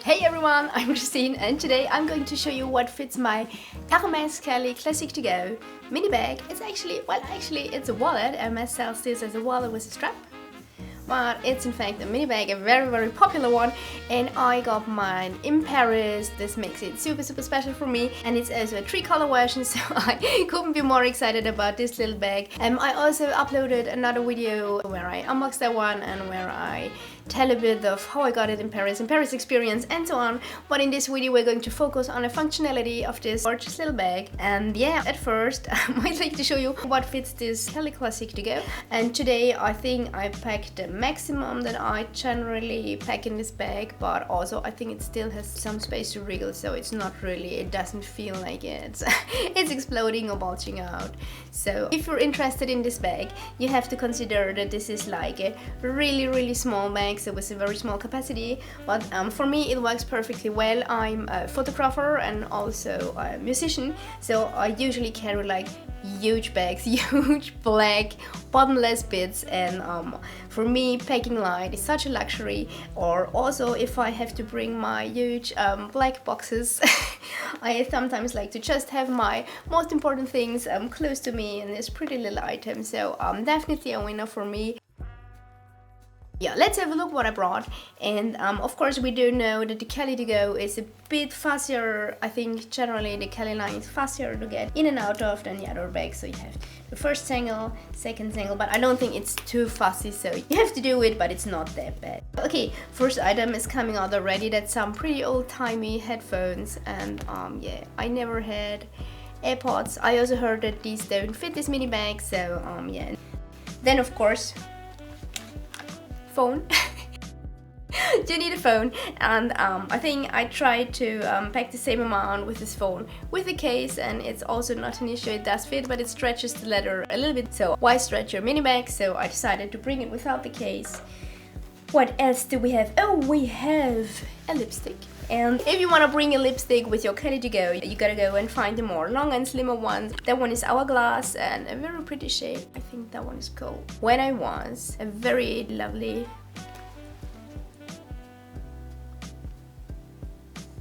Hey everyone, I'm Christine and today I'm going to show you what fits my Hermès Kelly Classique To Go mini bag. It's actually it's a wallet. Hermès sells this as a wallet with a strap. But it's in fact a mini bag, a very popular one, and I got mine in Paris. This makes it super special for me, and it's also a 3-color version, so I couldn't be more excited about this little bag. I also uploaded another video where I unboxed that one and where I tell a bit of how I got it in Paris experience and so on. But in this video we're going to focus on the functionality of this gorgeous little bag. And yeah, at first I'd like to show you what fits this Kelly Classique To Go. And today I think I packed the maximum that I generally pack in this bag, but also I think it still has some space to wriggle, so it's not really, it doesn't feel like it's exploding or bulging out. So if you're interested in this bag, you have to consider that this is like a really small bag, so with a very small capacity, but for me it works perfectly well. I'm a photographer and also a musician, so I usually carry like huge bags, huge black bottomless bits, and for me packing light is such a luxury. Or also if I have to bring my huge black boxes I sometimes like to just have my most important things close to me in this pretty little item, so definitely a winner for me. Yeah, let's have a look what I brought. And of course we do know that the Kelly To Go is a bit faster. I think generally the Kelly line is faster to get in and out of than the other bags. So you have the first single, second single, but I don't think it's too fussy, so you have to do it, but it's not that bad. Okay, first item is coming out already. That's some pretty old-timey headphones, and yeah, I never had AirPods. I also heard that these don't fit this mini bag, so yeah. Then of course, phone. You need a phone, and I think I tried to pack the same amount with this phone with the case, and it's also not an issue. It does fit, but it stretches the leather a little bit, so why stretch your mini bag? So I decided to bring it without the case. What else do we have? Oh, we have a lipstick. And if you want to bring a lipstick with your Kelly To Go, you gotta go and find the more long and slimmer ones. That one is Hourglass and a very pretty shade. I think that one is called When I Was. A very lovely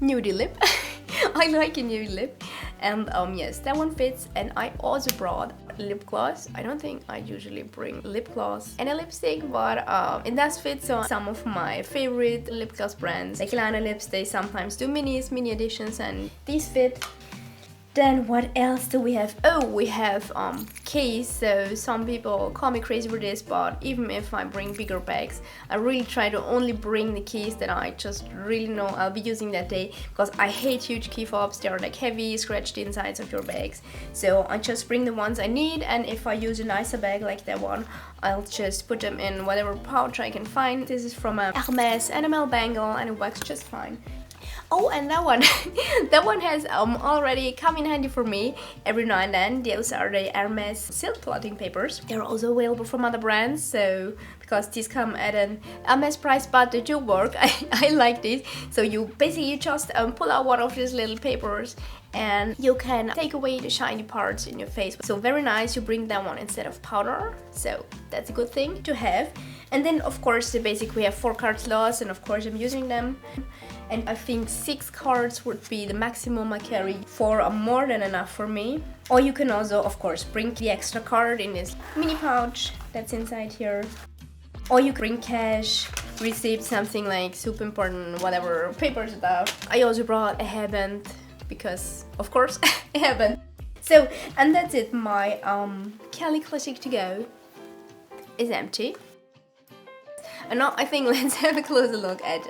nudie lip. I like a nude lip. And yes, that one fits. And I also brought lip gloss. I don't think I usually bring lip gloss and a lipstick, but it does fit. So some of my favorite lip gloss brands, like Lana Lips, they sometimes do mini editions, and these fit. Then what else do we have? Oh, we have case. So some people call me crazy for this, but even if I bring bigger bags, I really try to only bring the keys that I just really know I'll be using that day, because I hate huge key fobs. They are like heavy, scratched insides of your bags. So I just bring the ones I need, and if I use a nicer bag like that one, I'll just put them in whatever pouch I can find. This is from a Hermes enamel bangle, and it works just fine. Oh, and that one, that one has already come in handy for me every now and then. Those are the Hermes silk blotting papers. They're also available from other brands, so because these come at an Hermes price, but they do work. I like these. So you basically just pull out one of these little papers, and you can take away the shiny parts in your face. So very nice. You bring that one instead of powder, so that's a good thing to have. And then of course the basic, we have 4 card slots, and of course I'm using them. And I think 6 cards would be the maximum I carry. 4 are more than enough for me. Or you can also of course bring the extra card in this mini pouch that's inside here. Or you can bring cash, receipt, something like super important, whatever, paper stuff. I also brought a hairband, because of course a hairband. So, and that's it. My Kelly Classique To Go is empty. And now I think let's have a closer look at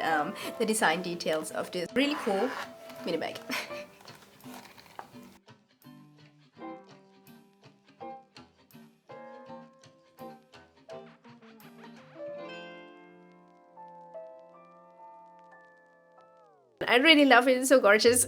the design details of this really cool mini bag. I really love it, it's so gorgeous.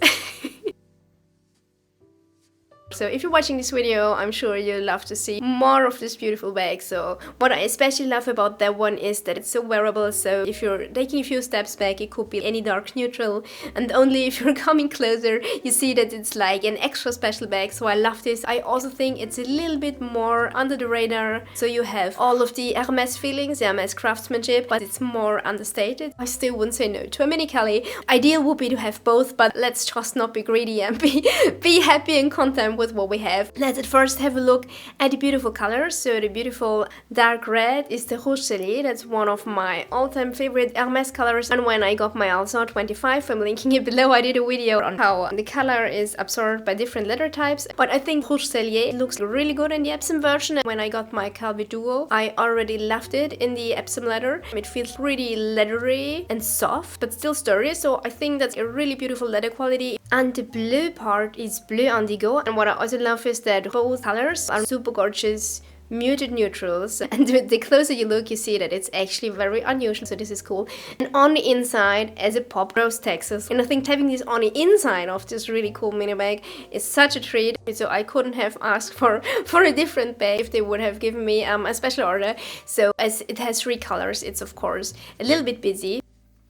So if you're watching this video, I'm sure you'll love to see more of this beautiful bag. So what I especially love about that one is that it's so wearable. So if you're taking a few steps back, it could be any dark neutral, and only if you're coming closer you see that it's like an extra special bag. So I love this. I also think it's a little bit more under the radar. So you have all of the Hermes feelings, the Hermes craftsmanship, but it's more understated. I still wouldn't say no to a mini Kelly. Ideal would be to have both, but let's just not be greedy and be happy and content with what we have. Let's at first have a look at the beautiful colors. So the beautiful dark red is the Rouge Sellier. That's one of my all-time favorite Hermes colors, and when I got my also 25, I'm linking it below, I did a video on how the color is absorbed by different leather types, but I think Rouge Sellier looks really good in the Epsom version. When I got my Calvi Duo, I already loved it in the Epsom leather. It feels really leathery and soft, but still sturdy, so I think that's a really beautiful leather quality. And the blue part is Bleu Indigo, and what I also love is that both colors are super gorgeous muted neutrals, and the closer you look you see that it's actually very unusual, so this is cool. And on the inside, as a pop, Rose Texas, and I think having this on the inside of this really cool mini bag is such a treat. So I couldn't have asked for a different bag if they would have given me a special order. So as it has 3 colors, it's of course a little bit busy,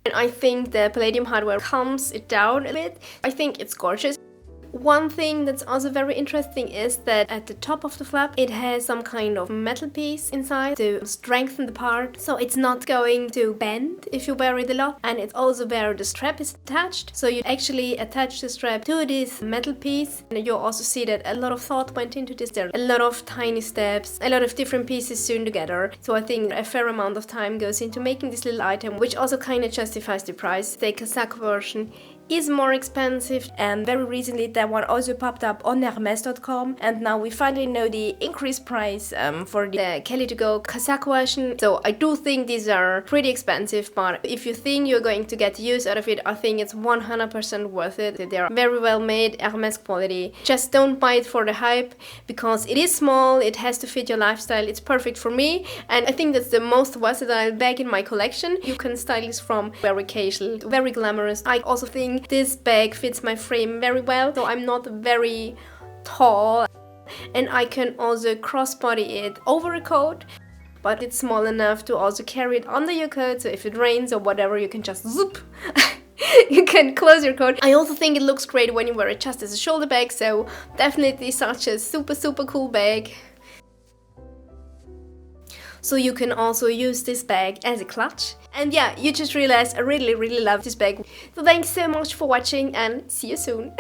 and I think the Palladium Hardware calms it down a bit. I think it's gorgeous. One thing that's also very interesting is that at the top of the flap it has some kind of metal piece inside to strengthen the part, so it's not going to bend if you wear it a lot. And it's also where the strap is attached, so you actually attach the strap to this metal piece, and you also see that a lot of thought went into this. There are a lot of tiny steps, a lot of different pieces sewn together, so I think a fair amount of time goes into making this little item, which also kind of justifies the price. The Casaque version is more expensive, and very recently that one also popped up on Hermes.com, and now we finally know the increased price for the Kelly To Go Casaque version. So I do think these are pretty expensive, but if you think you're going to get use out of it, I think it's 100% worth it. They're very well made, Hermes quality. Just don't buy it for the hype, because it is small, it has to fit your lifestyle. It's perfect for me, and I think that's the most versatile bag in my collection. You can style this from very casual to very glamorous. I also think this bag fits my frame very well, so I'm not very tall, and I can also crossbody it over a coat, but it's small enough to also carry it under your coat, so if it rains or whatever you can just zoop. You can close your coat. I also think it looks great when you wear it just as a shoulder bag, so definitely such a super cool bag. So you can also use this bag as a clutch. And yeah, you just realized I really love this bag. So thanks so much for watching, and see you soon.